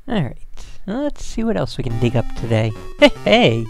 Alright, let's see what else we can dig up today. Hey!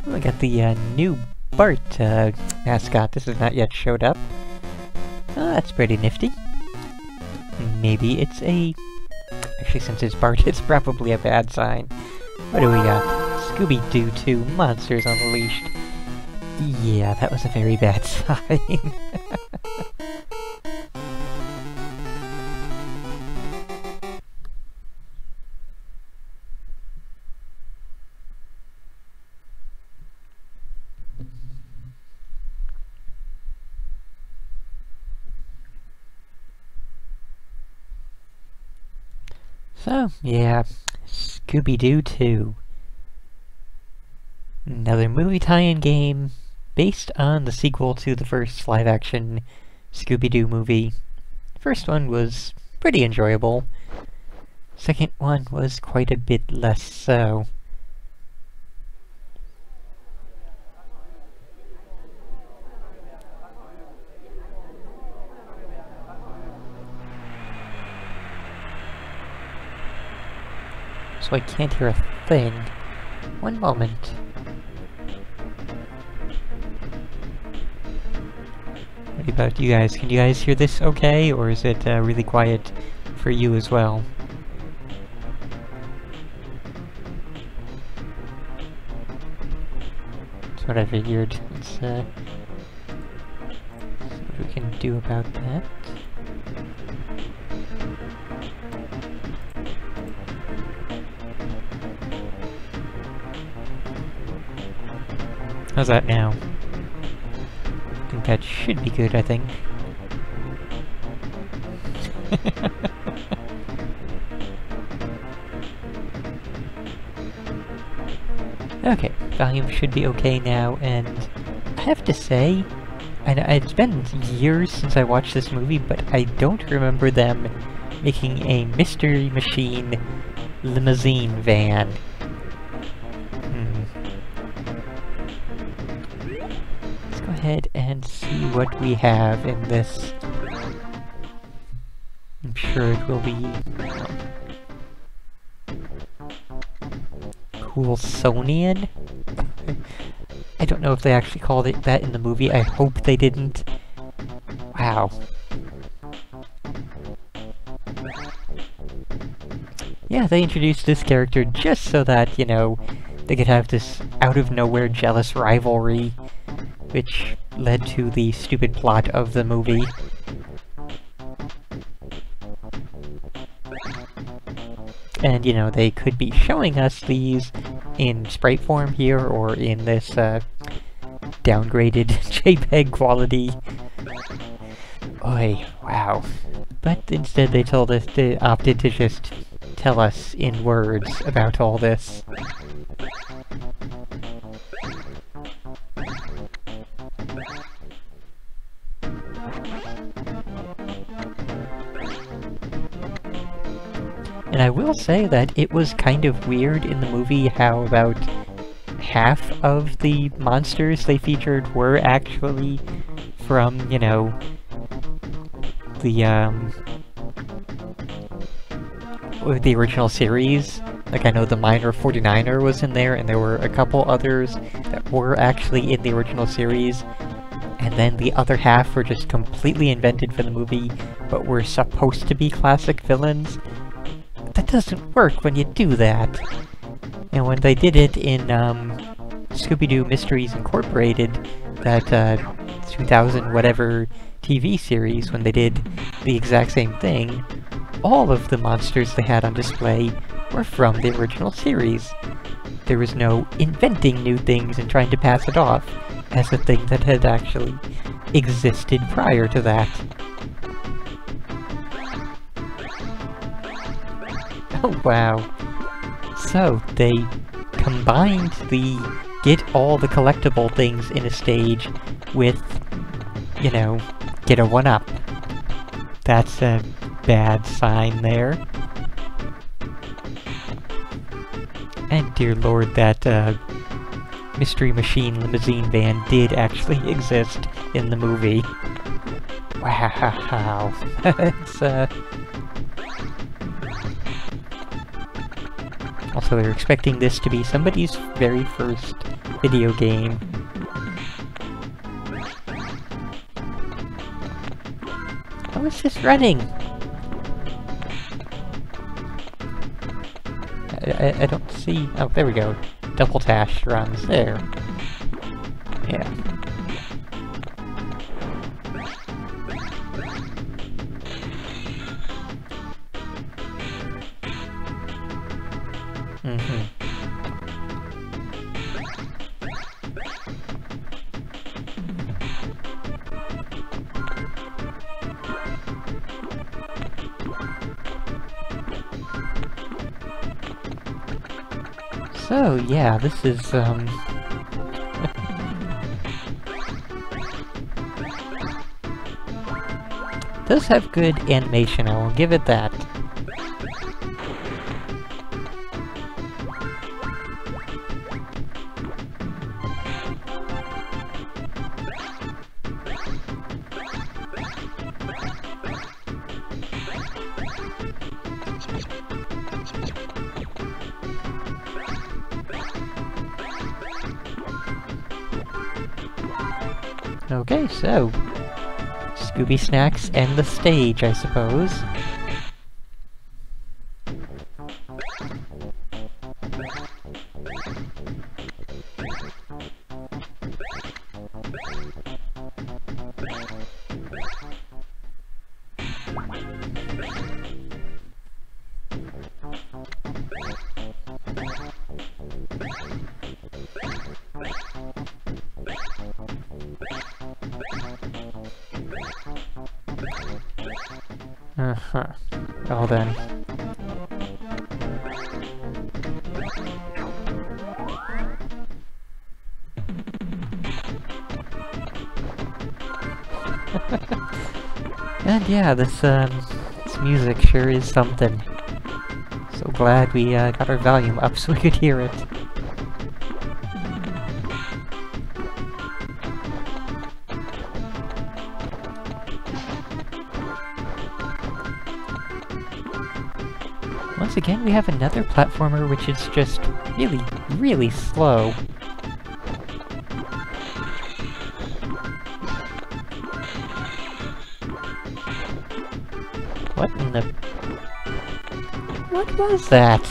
We got the new Bart mascot. This has not yet showed up. That's pretty nifty. Maybe it's a... Actually, since it's Bart, it's probably a bad sign. What do we got? Scooby-Doo 2, Monsters Unleashed. Yeah, that was a very bad sign. So, yeah, Scooby-Doo 2. Another movie tie-in game based on the sequel to the first live-action Scooby-Doo movie. First one was pretty enjoyable. Second one was quite a bit less so. So I can't hear a thing. One moment. What about you guys? Can you guys hear this okay, or is it really quiet for you as well? That's what I figured. Let's see what we can do about that. How's that now? I think that should be good, I think. Okay, volume should be okay now, and I have to say, it's been years since I watched this movie, but I don't remember them making a Mystery Machine limousine van. Ahead and see what we have in this. I'm sure it will be Coulsonian? I don't know if they actually called it that in the movie. I hope they didn't. Wow. Yeah, they introduced this character just so that, you know, they could have this out-of-nowhere jealous rivalry, which led to the stupid plot of the movie. And, you know, they could be showing us these in sprite form here, or in this downgraded JPEG quality. Oy, wow. But instead they opted to just tell us in words about all this. And I will say that it was kind of weird in the movie how about half of the monsters they featured were actually from, you know, the original series. Like, I know the Minor 49er was in there, and there were a couple others that were actually in the original series. And then the other half were just completely invented for the movie, but were supposed to be classic villains. That doesn't work when you do that. And when they did it in Scooby-Doo Mysteries Incorporated, that 2000 whatever TV series, when they did the exact same thing, all of the monsters they had on display were from the original series. There was no inventing new things and trying to pass it off as a thing that had actually existed prior to that. Oh, wow. So, they combined the get all the collectible things in a stage with, you know, get a one-up. That's a bad sign there. And dear lord, that Mystery Machine limousine van did actually exist in the movie. Wow. It's, Also, they're expecting this to be somebody's very first video game. How is this running? I don't see... Oh, there we go. Double dash runs there. Yeah. So, yeah, this is, does have good animation, I will give it that. Okay, so... Scooby Snacks and the stage, I suppose. Well then. And yeah, this music sure is something. So glad we got our volume up so we could hear it. Once again, we have another platformer which is just really, really slow. What in the... What was that?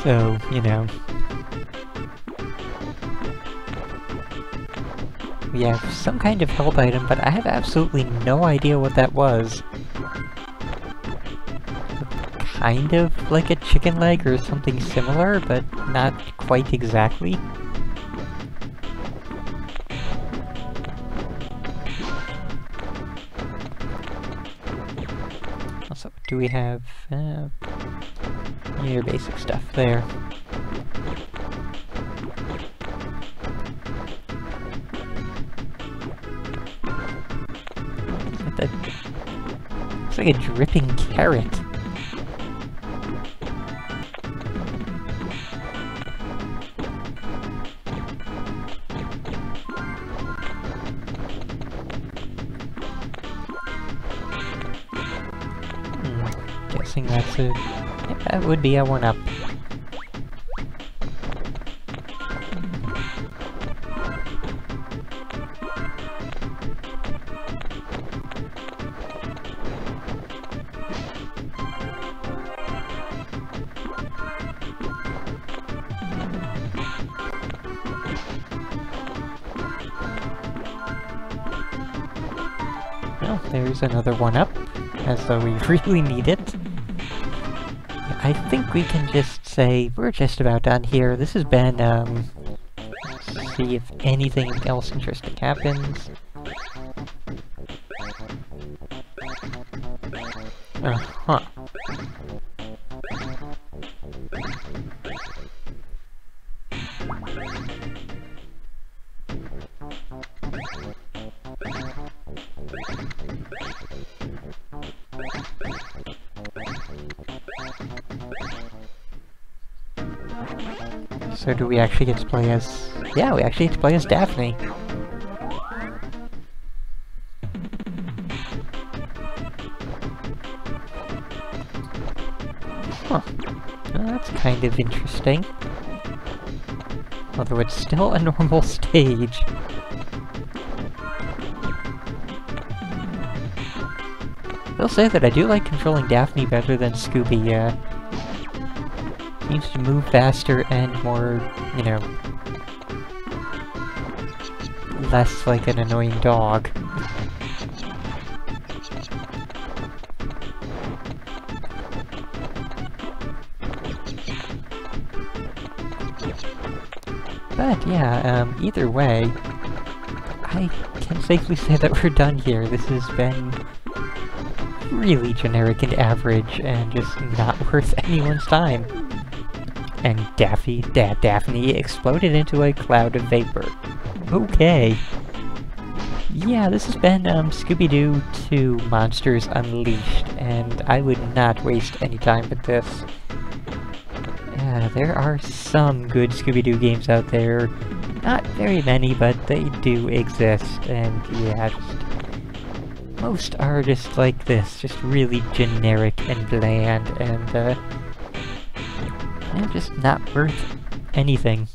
So, you know... We have some kind of health item, but I have absolutely no idea what that was. Kind of like a chicken leg or something similar, but not quite exactly. Also, do we have your basic stuff there? It's like a dripping carrot. Guessing that's a... Yeah, that would be a 1-up. Well, there's another 1-up, as though we really need it. I think we can just say we're just about done here. This has been, let's see if anything else interesting happens. Uh-huh. So do we actually get to play as... Yeah, we actually get to play as Daphne. Huh. Well, that's kind of interesting. Although it's still a normal stage. I'll say that I do like controlling Daphne better than Scooby, seems to move faster and more, you know, less like an annoying dog. But yeah, either way, I can safely say that we're done here. This has been really generic and average and just not worth anyone's time. And Daphne exploded into a cloud of vapor. Okay. Yeah, this has been Scooby-Doo 2 Monsters Unleashed, and I would not waste any time with this. There are some good Scooby-Doo games out there. Not very many, but they do exist, and yeah, most are just like this, just really generic and bland, and just not worth anything.